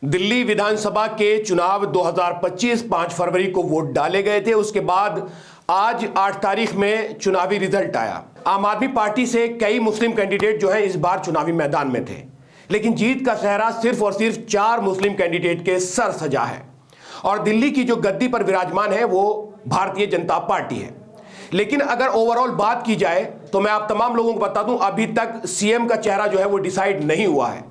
दिल्ली विधानसभा के चुनाव 2025 5 फरवरी को वोट डाले गए थे। उसके बाद आज 8 तारीख में चुनावी रिजल्ट आया। आम आदमी पार्टी से कई मुस्लिम कैंडिडेट जो हैं इस बार चुनावी मैदान में थे, लेकिन जीत का सेहरा सिर्फ और सिर्फ 4 मुस्लिम कैंडिडेट के सर सजा है और दिल्ली की जो गद्दी पर विराजमान है वो भारतीय जनता पार्टी है। लेकिन अगर ओवरऑल बात की जाए तो मैं आप तमाम लोगों को बता दूं, अभी तक सीएम का चेहरा जो है वो डिसाइड नहीं हुआ है।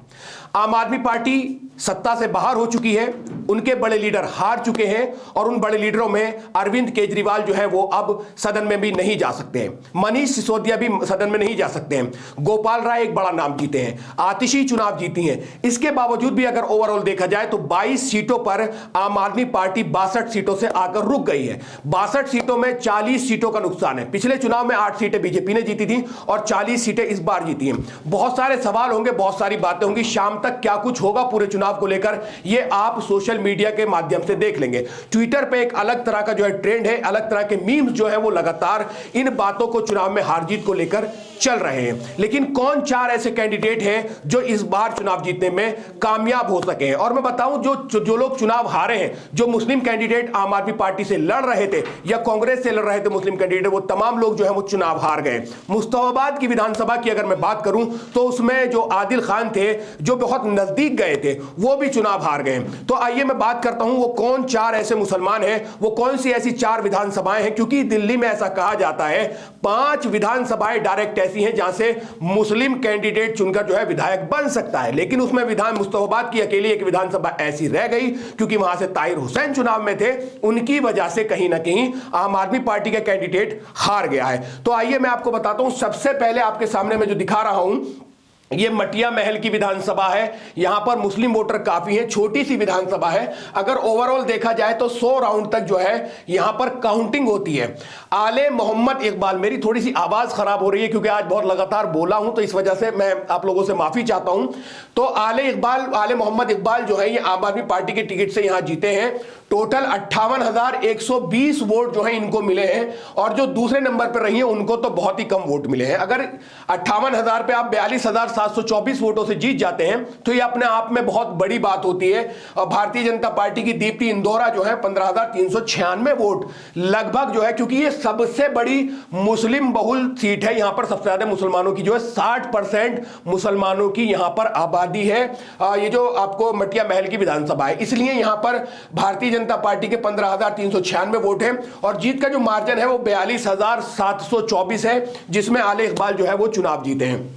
आम आदमी पार्टी सत्ता से बाहर हो चुकी है, उनके बड़े लीडर हार चुके हैं और उन बड़े लीडरों में अरविंद केजरीवाल जो है वो अब सदन में भी नहीं जा सकते हैं, मनीष सिसोदिया भी सदन में नहीं जा सकते हैं, गोपाल राय एक बड़ा नाम जीते हैं, आतिशी चुनाव जीती हैं। इसके बावजूद भी अगर ओवरऑल देखा जाए तो 22 सीटों पर आम आदमी पार्टी 62 सीटों से आकर रुक गई है। 62 सीटों में 40 सीटों का नुकसान है। पिछले चुनाव में 8 सीटें बीजेपी ने जीती थी और 40 सीटें इस बार जीती हैं। बहुत सारे सवाल होंगे, बहुत सारी बातें होंगी। शाम तक क्या कुछ होगा पूरे चुनाव को लेकर ये आप सोशल मीडिया के माध्यम से देख लेंगे। ट्विटर पे एक अलग तरह का जो है ट्रेंड है, अलग तरह के मीम्स जो है वो लगातार इन बातों को, चुनाव में हार जीत को लेकर चल रहे हैं। लेकिन कौन 4 ऐसे कैंडिडेट हैं जो इस बार चुनाव जीतने में कामयाब हो सके हैं? और मैं बताऊं, जो लोग चुनाव हारे हैं, जो मुस्लिम कैंडिडेट आम आदमी पार्टी से लड़ रहे थे या कांग्रेस से लड़ रहे थे मुस्लिम कैंडिडेट, वो तमाम लोग जो है वो चुनाव हार गए। मुस्तफाबाद की विधानसभा की अगर मैं बात करूं तो उसमें जो आदिल खान थे, जो बहुत नजदीक गए थे, वो भी चुनाव हार गए। तो आइए मैं बात करता हूं वो कौन 4 ऐसे मुसलमान हैं, वो कौन सी ऐसी 4 विधानसभाएं हैं। क्योंकि दिल्ली में ऐसा कहा जाता है 5 विधानसभाएं डायरेक्ट ऐसी हैं जहां से मुस्लिम कैंडिडेट चुनकर जो है विधायक बन सकता है, लेकिन उसमें मुस्तफाबाद की अकेली एक विधानसभा ऐसी रह गई क्योंकि वहां से ताहिर हुसैन चुनाव में थे, उनकी वजह से कहीं ना कहीं आम आदमी पार्टी का कैंडिडेट हार गया है। तो आइए मैं आपको बताता हूं, सबसे पहले आपके सामने मैं जो दिखा रहा हूं ये मटिया महल की विधानसभा है। यहां पर मुस्लिम वोटर काफी हैं, छोटी सी विधानसभा है। अगर ओवरऑल देखा जाए तो 100 राउंड तक जो है यहां पर काउंटिंग होती है। आले मोहम्मद इकबाल, मेरी थोड़ी सी आवाज खराब हो रही है क्योंकि आज बहुत लगातार बोला हूं, तो इस वजह से मैं आप लोगों से माफी चाहता हूं। तो आले मोहम्मद इकबाल जो है ये आम आदमी पार्टी के टिकट से यहां जीते हैं। टोटल 58,120 वोट जो है इनको मिले हैं और जो दूसरे नंबर पर रही है उनको तो बहुत ही कम वोट मिले हैं। अगर 58,000 पे आप 42,724 वोटों से जीत जाते हैं तो ये अपने आप में बहुत बड़ी बात होती है। और भारतीय जनता पार्टी की दीप्ति इंदौरा जो है 15,396 वोट लगभग जो है, क्योंकि ये सबसे बड़ी मुस्लिम बहुल सीट है, यहां पर सबसे ज्यादा मुसलमानों की जो है 60% मुसलमानों की यहां पर आबादी है। ये जो आपको मटिया महल की विधानसभा है, इसलिए यहां पर भारतीय जनता पार्टी के 15,396 वोट हैं और जीत का जो मार्जिन है वो 42,724 है, जिसमें आले इकबाल जो है वो चुनाव जीते हैं।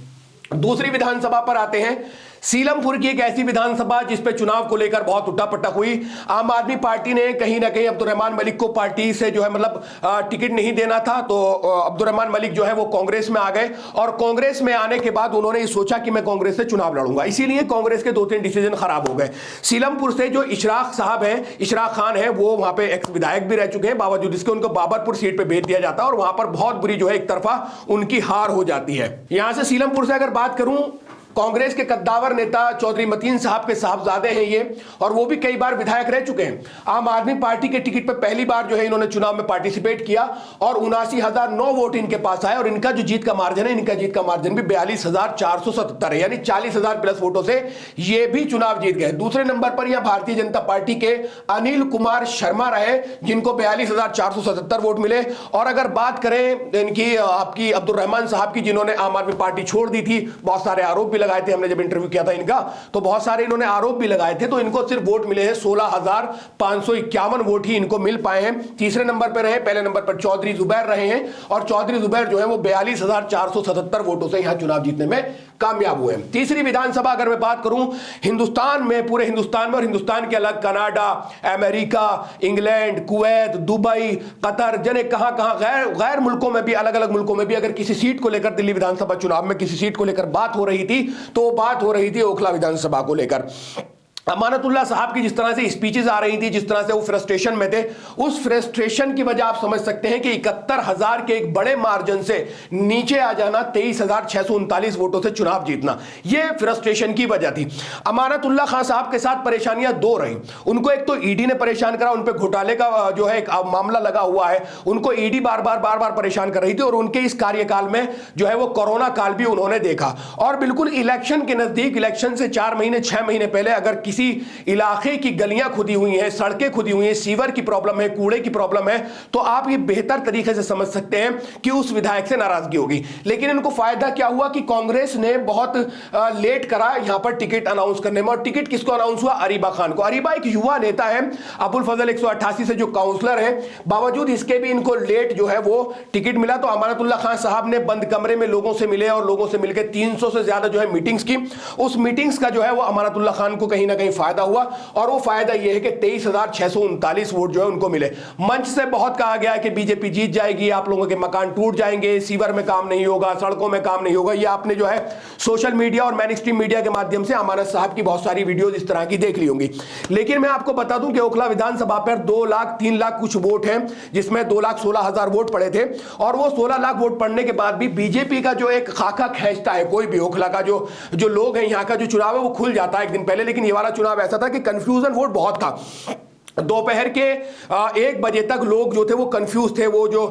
दूसरी विधानसभा पर आते हैं, सीलमपुर की एक ऐसी विधानसभा जिस पे चुनाव को लेकर बहुत उठापटक हुई। आम आदमी पार्टी ने कहीं ना कहीं अब्दुर्रहमान मलिक को पार्टी से जो है टिकट नहीं देना था, तो अब्दुर्रहमान मलिक जो है वो कांग्रेस में आ गए और कांग्रेस में आने के बाद उन्होंने ये सोचा कि मैं कांग्रेस से चुनाव लड़ूंगा, इसीलिए कांग्रेस के 2-3 डिसीजन खराब हो गए। सीलमपुर से जो इशराक साहब हैं, इशराक खान है, वो वहां पे एक्स विधायक भी रह चुके हैं, बावजूद इसके उनको बाबरपुर सीट पे भेज दिया जाता है और वहां पर बहुत बुरी जो है एक तरफा उनकी हार हो जाती है। यहां से सीलमपुर से अगर बात करूं, कांग्रेस के कद्दावर नेता चौधरी मतीन साहब के साहबजादे हैं ये, और वो भी कई बार विधायक रह चुके हैं। आम आदमी पार्टी के टिकट पर पहली बार जो है इन्होंने चुनाव में पार्टिसिपेट किया और 79,009 वोट इनके पास आए और इनका जो जीत का मार्जिन है, इनका जीत का मार्जिन भी 42,477 है, यानी 40,000 प्लस वोटों से ये भी चुनाव जीत गए। दूसरे नंबर पर यहां भारतीय जनता पार्टी के अनिल कुमार शर्मा रहे, जिनको 42,477 वोट मिले। और अगर बात करें इनकी आपकी अब्दुर्रहमान साहब की, जिन्होंने आम आदमी पार्टी छोड़ दी थी, बहुत सारे आरोप भी लगाए थे, हमने जब इंटरव्यू किया था इनका तो बहुत सारे इन्होंने आरोप भी लगाए थे, तो इनको सिर्फ वोट मिले हैं 16,551 वोट ही इनको मिल पाए हैं। तीसरे नंबर पर रहे, पहले नंबर पर चौधरी जुबैर रहे हैं और चौधरी जुबैर जो है वो 42,477 वोटों से यहां चुनाव जीतने में कामयाब हुए। तीसरी विधानसभा अगर मैं बात करूं, हिंदुस्तान में, पूरे हिंदुस्तान में और हिंदुस्तान के अलग Canada, America, England, Kuwait, Dubai, Qatar, जने कहां गैर मुल्कों में भी, अलग अलग मुल्कों में भी अगर किसी सीट को लेकर, दिल्ली विधानसभा चुनाव में किसी सीट को लेकर बात हो रही थी तो बात हो रही थी ओखला विधानसभा को लेकर। अमानतुल्लाह साहब की जिस तरह से स्पीचेस आ रही थी, जिस तरह से वो फ्रस्ट्रेशन में थे, उस फ्रस्ट्रेशन की वजह आप समझ सकते हैं कि 71,000 के एक बड़े मार्जिन से नीचे आ जाना, 23,639 वोटों से चुनाव जीतना, ये फ्रस्ट्रेशन की वजह थी। अमानतुल्लाह खान साहब के साथ परेशानियां 2 रही। उनको एक तो ईडी ने परेशान करा, उन पर घोटाले का जो है एक मामला लगा हुआ है, उनको ईडी बार बार परेशान कर रही थी और उनके इस कार्यकाल में जो है वो कोरोना काल भी उन्होंने देखा। और बिल्कुल इलेक्शन के नजदीक, इलेक्शन से 4 महीने 6 महीने पहले अगर किसी इलाके की गलियां खुदी हुई हैं, सड़कें खुदी हुई हैं, सीवर की प्रॉब्लम है, कूड़े की प्रॉब्लम है, तो आप ये बेहतर तरीके से समझ सकते हैं कि उस विधायक से नाराजगी होगी। लेकिन इनको फायदा क्या हुआ कि कांग्रेस ने बहुत लेट करा यहां पर टिकट अनाउंस करने में। और टिकट किसको अनाउंस हुआ? अरीबा खान को। अरीबा एक युवा नेता है, अबुल फजल 188 से जो काउंसलर है, बावजूद इसके भी इनको लेट जो है वो टिकट मिला। तो अमानतुल्लाह खान साहब ने बंद कमरे में लोगों से मिले और लोगों से मिलकर 300 से ज्यादा जो है मीटिंग्स की। उस मीटिंग्स का जो है वो अमानतुल्लाह खान को कहीं ना कहीं फायदा हुआ, और वो फायदा ये है कि 23,639 वोट जो है उनको मिले। मंच से बहुत कहा गया कि बीजेपी जीत जाएगी, आप लोगों के मकान टूट जाएंगे, सीवर में काम नहीं होगा, सड़कों में काम नहीं होगा। ये आपने जो है सोशल मीडिया और मेन स्ट्रीम मीडिया के माध्यम से अमानत साहब की बहुत सारी वीडियोस इस तरह की देख ली होंगी। लेकिन मैं आपको बता दूं कि ओखला विधानसभा पर 2 लाख 3 लाख कुछ वोट हैं, जिसमें 2,16,000 वोट पड़े थे। और वो 16 लाख वोट पड़ने के बाद भी बीजेपी का जो एक खाका खींचता है, कोई भी ओखला का जो लोग हैं, यहाँ का जो चुनाव है वो खुल जाता है एक दिन पहले। लेकिन ये वाला चुनाव ऐसा था कि कंफ्यूजन वोट बहुत था। दोपहर के 1 बजे तक लोग जो थे वो कंफ्यूज थे। वो जो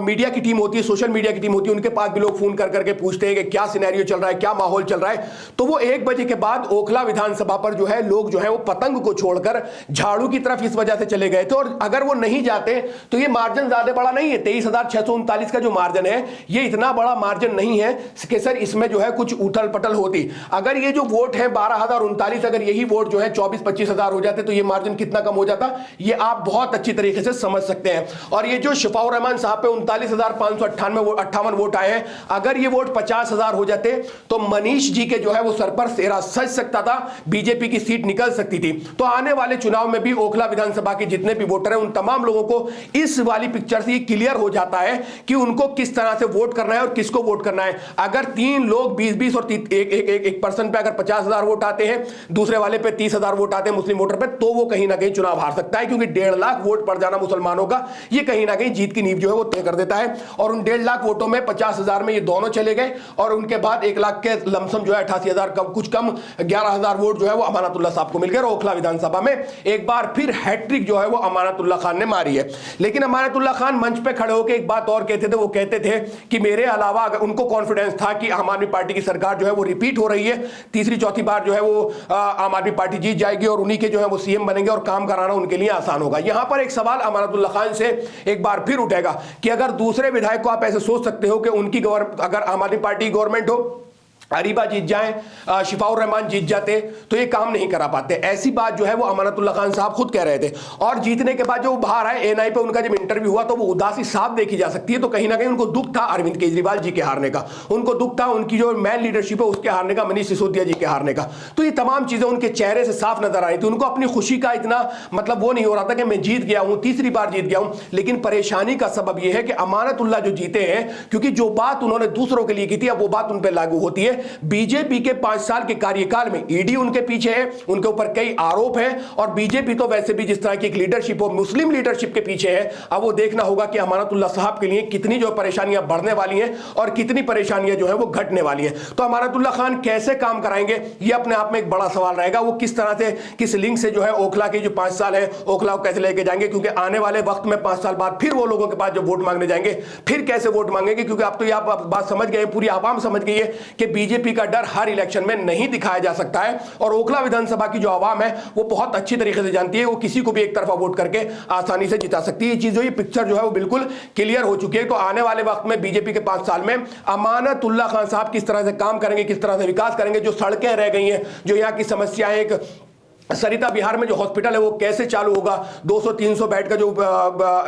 मीडिया की टीम होती है, सोशल मीडिया की टीम होती है, उनके पास भी लोग फोन कर करके पूछते हैं कि क्या सिनेरियो चल रहा है, क्या माहौल चल रहा है। तो वो 1 बजे के बाद ओखला विधानसभा पर जो है लोग जो है वो पतंग को छोड़कर झाड़ू की तरफ इस वजह से चले गए थे। और अगर वो नहीं जाते तो ये मार्जिन ज्यादा बड़ा नहीं है। 23,639 का जो मार्जिन है, ये इतना बड़ा मार्जिन नहीं है कि सर इसमें जो है कुछ उथल पटल होती। अगर ये जो वोट है 12,039, अगर यही वोट जो है 24-25 हजार हो जाते तो ये मार्जिन कितना कम हो जाता, ये आप बहुत अच्छी तरीके से समझ सकते हैं। और ये जो शफाउर रहमान साहब पे 39,558 वोट आए हैं, अगर ये वोट 50,000 हो जाते तो मनीष जी के जो है वो सर पर सेहरा सज सकता था, बीजेपी की सीट निकल सकती थी। तो आने वाले चुनाव में भी ओखला विधानसभा के जितने भी वोटर हैं, उन तमाम लोगों को इस वाली पिक्चर से क्लियर हो जाता है कि उनको किस तरह से वोट करना है और किसको वोट करना है। अगर 3 लोग 20-20 और एक पर्सन पे अगर 50,000 वोट आते हैं, दूसरे वाले पे 30,000 वोट आते हैं मुस्लिम वोटर पे, तो वो कहीं ना कहीं चुनाव हार सकता है, क्योंकि 1.5 लाख वोट पड़ जाना मुसलमानों का ये कहीं ना कहीं जीत की नींव जो है वो तय कर देता है। और उन 1.5 लाख वोटों में 50,000 में ये दोनों चले गए, और उनके बाद 1 लाख के लमसम जो है 88,000 कुछ कम 11,000 वोट जो है वो अमानतुल्लाह साहब को मिल गए। और ओखला विधानसभा में एक बार फिर हैट्रिक जो है वो अमानतुल्लाह खान ने मारी है। लेकिन अमानतुल्लाह खान मंच पे खड़े होकर एक बात और कहते थे, वो कहते थे कि मेरे अलावा, अगर उनको कॉन्फिडेंस था कि आम आदमी पार्टी की सरकार जो है वो रिपीट हो रही है, तीसरी चौथी बार जो है वो आम आदमी पार्टी जीत जाएगी और उन्हीं के जो है वो सीएम बनेंगे और काम कराना उनके लिए आसान होगा। यहां पर एक सवाल अमानतुल्लाह खान से एक बार फिर उठेगा कि अगर दूसरे विधायक को आप ऐसे सोच सकते हो कि उनकी अगर आम आदमी पार्टी गवर्नमेंट हो, अरीबा जीत जाए, शिफाउर रहमान जीत जाते, तो ये काम नहीं करा पाते। ऐसी बात जो है वो अमानतुल्लाह खान साहब खुद कह रहे थे। और जीतने के बाद जो बाहर आए एएनआई पे उनका जब इंटरव्यू हुआ तो वो उदासी साफ देखी जा सकती है। तो कहीं ना कहीं उनको दुख था अरविंद केजरीवाल जी के हारने का, उनको दुख था उनकी जो मैन लीडरशिप है उसके हारने का, मनीष सिसोदिया जी के हारने का। तो ये तमाम चीजें उनके चेहरे से साफ नजर आ रही थी। उनको अपनी खुशी का इतना मतलब वो नहीं हो रहा था कि मैं जीत गया हूं, तीसरी बार जीत गया हूं। लेकिन परेशानी का सबब यह है कि अमानतुल्लाह जो जीते हैं, क्योंकि जो बात उन्होंने दूसरों के लिए की थी अब वो बात उन पर लागू होती है। बीजेपी के 5 साल के कार्यकाल में ईडी उनके पीछे है, उनके ऊपर कई आरोप हैं, और बीजेपी तो वैसे भी जिस तरह की एक लीडरशिप हो मुस्लिम लीडरशिप के पीछे है। अब वो देखना होगा कि अमानतुल्लाह साहब के लिए कितनी जो परेशानियां बढ़ने वाली हैं और कितनी परेशानियां जो है वो घटने वाली हैं। तो अमानतुल्लाह खान कैसे काम कराएंगे, ये अपने आप में एक बड़ा सवाल रहेगा। वो किस तरह से, किस लिंक से जो है ओखला के जो 5 साल है ओखला को कैसे लेके जाएंगे, क्योंकि आने वाले वक्त में 5 साल बाद फिर वो लोगों के पास जो वोट मांगने जाएंगे, फिर कैसे वोट मांगेंगे, क्योंकि आप तो ये बात समझ गए, पूरी आवाम समझ गई है कि बीजेपी का डर हर इलेक्शन में नहीं दिखाया जा सकता है। और ओखला विधानसभा की जो आवाम है वो बहुत अच्छी तरीके से जानती है, वो किसी को भी एक तरफा वोट करके आसानी से जिता सकती है। ये चीज जो, ये पिक्चर जो है वो बिल्कुल क्लियर हो चुकी है। तो आने वाले वक्त में बीजेपी के 5 साल में अमानतुल्लाह खान साहब किस तरह से काम करेंगे, किस तरह से विकास करेंगे, जो सड़कें रह गई हैं, जो यहाँ की समस्याएं, एक सरिता बिहार में जो हॉस्पिटल है वो कैसे चालू होगा, 200-300 बेड का जो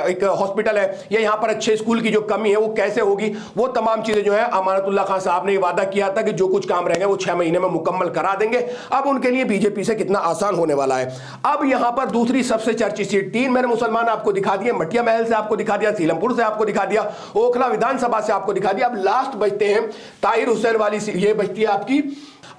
एक हॉस्पिटल है, या यहाँ पर अच्छे स्कूल की जो कमी है वो कैसे होगी, वो तमाम चीजें जो है अमानतुल्लाह खान साहब ने ये वादा किया था कि जो कुछ काम रहेंगे वो 6 महीने में मुकम्मल करा देंगे। अब उनके लिए बीजेपी से कितना आसान होने वाला है। अब यहाँ पर दूसरी सबसे चर्चित सीट, 3 मैंने मुसलमान आपको दिखा दिए, मटिया महल से आपको दिखा दिया, सीलमपुर से आपको दिखा दिया, ओखला विधानसभा से आपको दिखा दिया। अब लास्ट बचते हैं ताहिर हुसैन वाली, ये बचती है आपकी।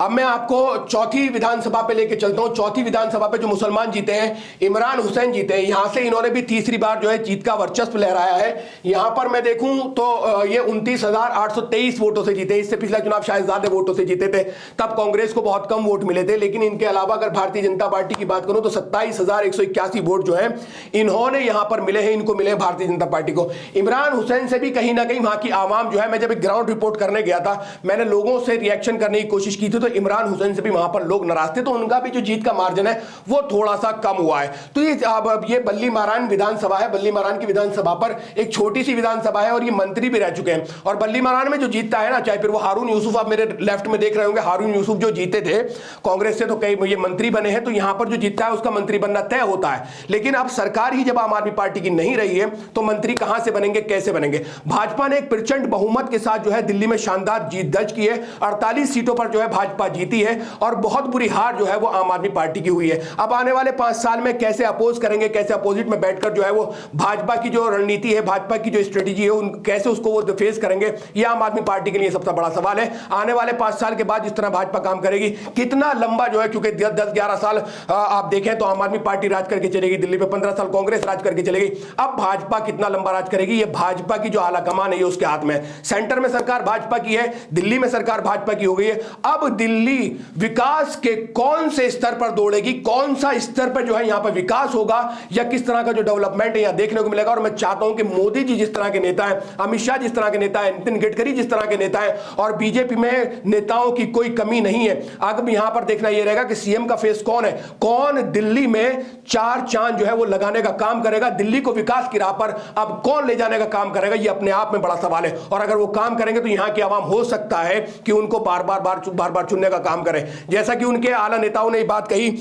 अब मैं आपको चौथी विधानसभा पे लेके चलता हूं। चौथी विधानसभा पे जो मुसलमान जीते हैं, इमरान हुसैन जीते हैं। यहां से इन्होंने भी तीसरी बार जो है जीत का वर्चस्व लहराया है। यहां पर मैं देखूं तो ये 29,823 वोटों से जीते। इससे पिछला चुनाव शायद ज्यादा वोटों से जीते थे, तब कांग्रेस को बहुत कम वोट मिले थे। लेकिन इनके अलावा अगर भारतीय जनता पार्टी की बात करूं तो 27,181 वोट जो है इन्होंने यहां पर मिले हैं, इनको मिले भारतीय जनता पार्टी को। इमरान हुसैन से भी कहीं ना कहीं वहां की आवाम जो है, मैं जब एक ग्राउंड रिपोर्ट करने गया था, मैंने लोगों से रिएक्शन करने की कोशिश की थी, तो तो इमरान हुसैन से भी वहां पर लोग नाराज थे, तो उनका भी जो जीत का मार्जिन है वो थोड़ा सा कम हुआ है। तो ये अब ये बल्ली मारान विधानसभा है, बल्ली मारान की विधानसभा पर एक छोटी सी विधानसभा है और ये मंत्री भी रह चुके हैं। और बल्ली मारान में जो जीतता है ना, चाहे फिर वो हारून यूसुफ, आप मेरे लेफ्ट में देख रहे होंगे, हारून यूसुफ जो जीते थे कांग्रेस से, तो कई ये मंत्री बने हैं, तो यहां पर जो जीतता है उसका मंत्री बनना तय होता है। लेकिन अब सरकार ही जब आम आदमी पार्टी की नहीं रही है तो मंत्री कहां से बनेंगे, कैसे बनेंगे। भाजपा ने एक प्रचंड बहुमत के साथ जो है दिल्ली में शानदार जीत दर्ज की है, 48 सीटों पर जो है भाजपा जीती है और बहुत बुरी हार जो है वो आम आदमी पार्टी की हुई है। अब आने वाले 5 साल में कैसे अपोज करेंगे, कैसे अपोजिट में बैठकर जो है वो भाजपा की जो रणनीति है, भाजपा की जो स्ट्रेटेजी है, कैसे उसको वो फेस करेंगे, ये आम आदमी पार्टी के लिए सबसे बड़ा सवाल है। आने वाले 5 साल के बाद जिस तरह भाजपा काम करेगी, कितना लंबा जो है, क्योंकि 10-11 साल आप देखें तो आम आदमी पार्टी राज करके चलेगी, दिल्ली पे 15 साल कांग्रेस राज करके चलेगी। अब भाजपा कितना लंबा राज करेगी, ये भाजपा की जो आला कमान है ये उसके हाथ में। सेंटर में सरकार भाजपा की है, दिल्ली में सरकार भाजपा की हो गई है। अब दिल्ली विकास के कौन से स्तर पर दौड़ेगी, कौन सा स्तर पर जो है यहां पर विकास होगा, या किस तरह का जो डेवलपमेंट है यहां देखने को मिलेगा। और मैं चाहता हूं कि मोदी जी जिस तरह के नेता हैं, अमित शाह जिस तरह के नेता हैं, नितिन गडकरी जिस तरह के नेता हैं, और बीजेपी में नेताओं की कोई कमी नहीं है। अब यहां पर देखना यह रहेगा कि सीएम का फेस कौन है, कौन दिल्ली में 4 चांद जो है वो लगाने का काम करेगा, दिल्ली को विकास की राह पर अब कौन ले जाने का काम करेगा, ये अपने आप में बड़ा सवाल है। और अगर वो काम करेंगे तो यहां की आवाम हो सकता है कि उनको बार बार चुनने का काम करे। जैसा कि उनके आला नेताओं ने ये बात कही,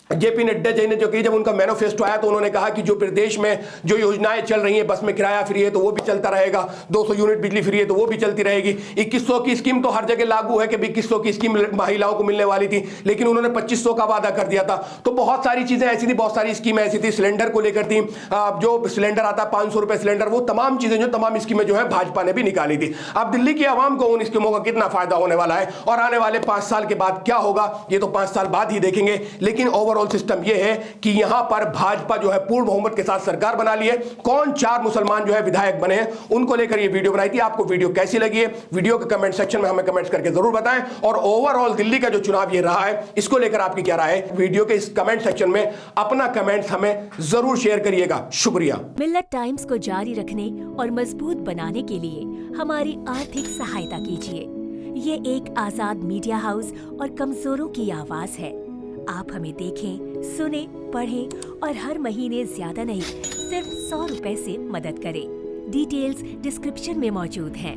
जेपी नड्डा जी ने जो की, जब उनका मैनिफेस्टो आया तो उन्होंने कहा कि जो प्रदेश में जो योजनाएं चल रही हैं, बस में किराया फ्री है तो वो भी चलता रहेगा, 200 यूनिट बिजली फ्री है तो वो भी चलती रहेगी, 2100 की स्कीम तो हर जगह लागू है कि 2100 की स्कीम महिलाओं को मिलने वाली थी, लेकिन उन्होंने 2500 का वादा कर दिया था। तो बहुत सारी चीजें ऐसी थी, बहुत सारी स्कीमें ऐसी थी, सिलेंडर को लेकर थी, जो सिलेंडर आता है 500 रुपए सिलेंडर, वो तमाम चीजें जो तमाम स्कीमें जो है भाजपा ने भी निकाली थी। अब दिल्ली की आवाम को उन स्कीमों का कितना फायदा होने वाला है और आने वाले 5 साल के बाद क्या होगा, ये तो 5 साल बाद ही देखेंगे। लेकिन ओवरऑल सिस्टम ये है कि यहां पर भाजपा जो है पूर्ण बहुमत के साथ सरकार बना ली है। कौन 4 मुसलमान जो है विधायक बने हैं, उनको लेकर ये वीडियो बनाई थी। आपको वीडियो कैसी लगी है, वीडियो के कमेंट सेक्शन में हमें कमेंट्स करके जरूर बताएं। और ओवरऑल दिल्ली का जो चुनाव ये रहा है, इसको लेकर आपकी क्या राय है, वीडियो के इस कमेंट सेक्शन में अपना कमेंट्स हमें जरूर शेयर करिएगा। शुक्रिया। मिल्लत टाइम्स को जारी रखने और मजबूत बनाने के लिए हमारी आर्थिक सहायता कीजिए। ये एक आजाद मीडिया हाउस और कमजोरों की आवाज है। आप हमें देखें, सुने, पढ़ें और हर महीने ज्यादा नहीं, सिर्फ 100 रुपए से मदद करें। डिटेल्स डिस्क्रिप्शन में मौजूद हैं।